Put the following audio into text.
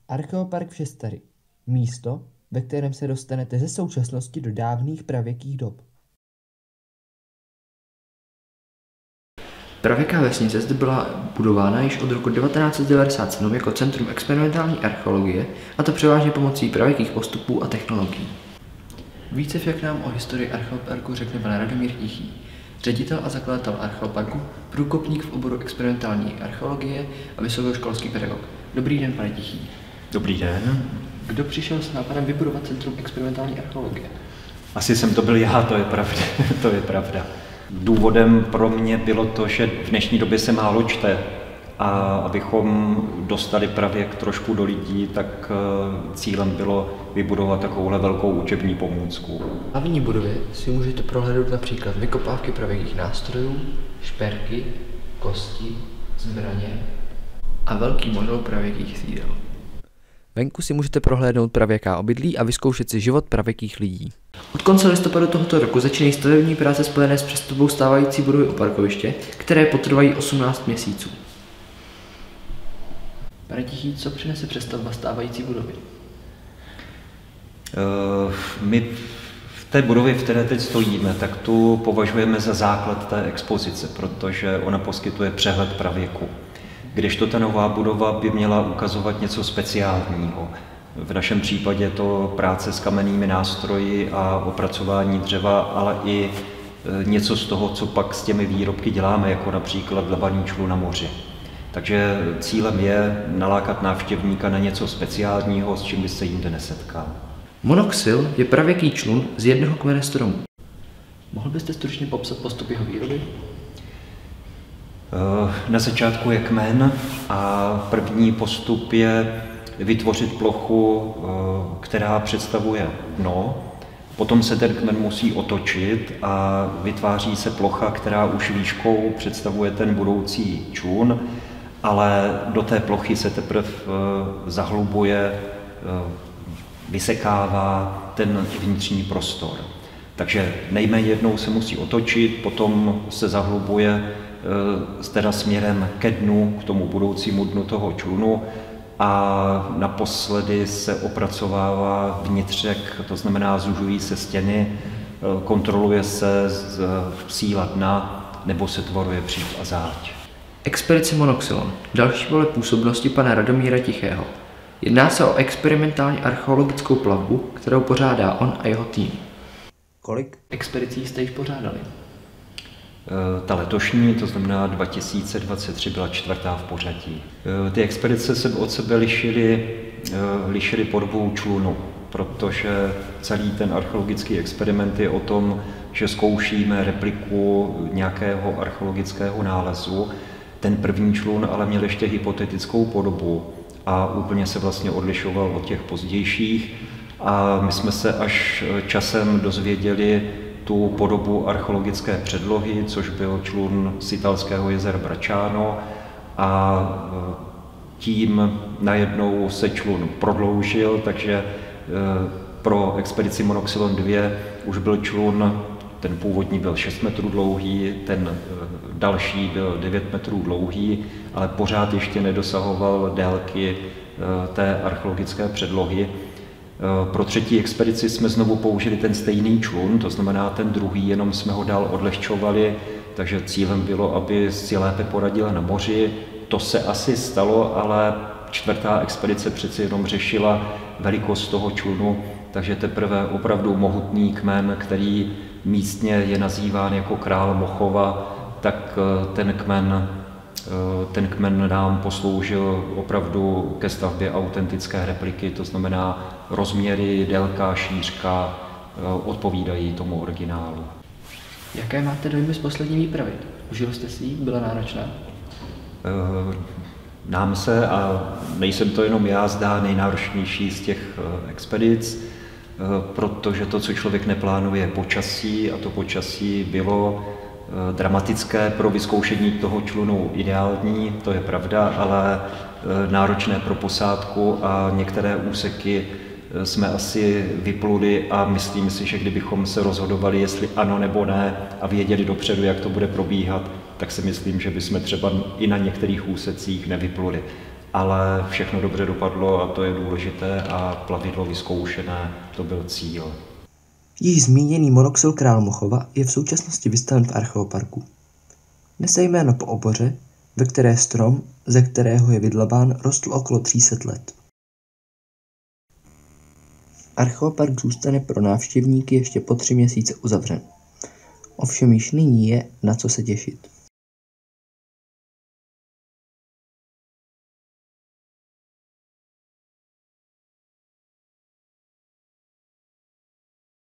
Archeopark v Šestary. Místo, ve kterém se dostanete ze současnosti do dávných pravěkých dob. Pravěká vesnice zde byla budována již od roku 1997 jako centrum experimentální archeologie, a to převážně pomocí pravěkých postupů a technologií. Více však nám o historii Archeoparku řekne pan Radomír Tichý, ředitel a zakladatel Archeoparku, průkopník v oboru experimentální archeologie a vysokoškolský pedagog. Dobrý den, pane Tichý. Dobrý den. Kdo přišel s nápadem vybudovat centrum experimentální archeologie? Asi jsem to byl já, to je pravda. To je pravda. Důvodem pro mě bylo to, že v dnešní době se málo čte a abychom dostali pravěk trošku do lidí, tak cílem bylo vybudovat takovouhle velkou učební pomůcku. V hlavní budově si můžete prohlédnout například vykopávky pravěkých nástrojů, šperky, kosti, zbraně a velký model pravěkých sídel. Venku si můžete prohlédnout pravěká obydlí a vyzkoušet si život pravěkých lidí. Od konce listopadu tohoto roku začínají stavební práce spojené s přestavbou stávající budovy o parkoviště, které potrvají 18 měsíců. Pane Tichý, co přinese přestavba stávající budovy? My v té budově, v které teď stojíme, tak tu považujeme za základ té expozice, protože ona poskytuje přehled pravěku. Kdežto ta nová budova by měla ukazovat něco speciálního. V našem případě je to práce s kamennými nástroji a opracování dřeva, ale i něco z toho, co pak s těmi výrobky děláme, jako například dlabaný člun na moři. Takže cílem je nalákat návštěvníka na něco speciálního, s čím by se jinde nesetkal. Monoxyl je pravěký člun z jednoho kmene stromu. Mohl byste stručně popsat postup jeho výroby? Na začátku je kmen a první postup je vytvořit plochu, která představuje dno. Potom se ten kmen musí otočit a vytváří se plocha, která už výškou představuje ten budoucí člun, ale do té plochy se teprve zahlubuje, vysekává ten vnitřní prostor. Takže nejméně jednou se musí otočit, potom se zahlubuje teda směrem ke dnu, k tomu budoucímu dnu toho člunu, a naposledy se opracovává vnitřek, to znamená zužují se stěny, kontroluje se síla dna nebo se tvoruje břih a záď. Expedice Monoxylon. Další pole působnosti pana Radomíra Tichého. Jedná se o experimentální archeologickou plavbu, kterou pořádá on a jeho tým. Kolik expedicí jste již pořádali? Ta letošní, to znamená 2023, byla čtvrtá v pořadí. Ty expedice se od sebe lišily podobou člunu, protože celý ten archeologický experiment je o tom, že zkoušíme repliku nějakého archeologického nálezu. Ten první člun ale měl ještě hypotetickou podobu a úplně se vlastně odlišoval od těch pozdějších. A my jsme se až časem dozvěděli tu podobu archeologické předlohy, což byl člun z italského jezera Bracciano, a tím najednou se člun prodloužil, takže pro expedici Monoxylon 2 už byl člun, ten původní byl 6 metrů dlouhý, ten další byl 9 metrů dlouhý, ale pořád ještě nedosahoval délky té archeologické předlohy. Pro třetí expedici jsme znovu použili ten stejný člun, to znamená ten druhý, jenom jsme ho dál odlehčovali, takže cílem bylo, aby si lépe poradila na moři. To se asi stalo, ale čtvrtá expedice přeci jenom řešila velikost toho člunu, takže teprve opravdu mohutný kmen, který místně je nazýván jako král Mochova, tak ten kmen nám posloužil opravdu ke stavbě autentické repliky, to znamená rozměry, délka, šířka odpovídají tomu originálu. Jaké máte dojmy z poslední výpravy? Užil jste si ji? Byla náročná? Nám se, a nejsem to jenom já, zdá nejnáročnější z těch expedic, protože to, co člověk neplánuje, je počasí, a to počasí bylo dramatické, pro vyzkoušení toho člunu ideální, to je pravda, ale náročné pro posádku a některé úseky jsme asi vypluli a myslím si, že kdybychom se rozhodovali, jestli ano nebo ne a věděli dopředu, jak to bude probíhat, tak si myslím, že bychom třeba i na některých úsecích nevypluli. ale všechno dobře dopadlo a to je důležité a plavidlo vyzkoušené, to byl cíl. Již zmíněný monoxyl Králmochova je v současnosti vystaven v archeoparku. Nese jméno po oboře, ve které strom, ze kterého je vydlabán, rostl okolo 300 let. Archeopark zůstane pro návštěvníky ještě po 3 měsíce uzavřen. Ovšem již nyní je na co se těšit.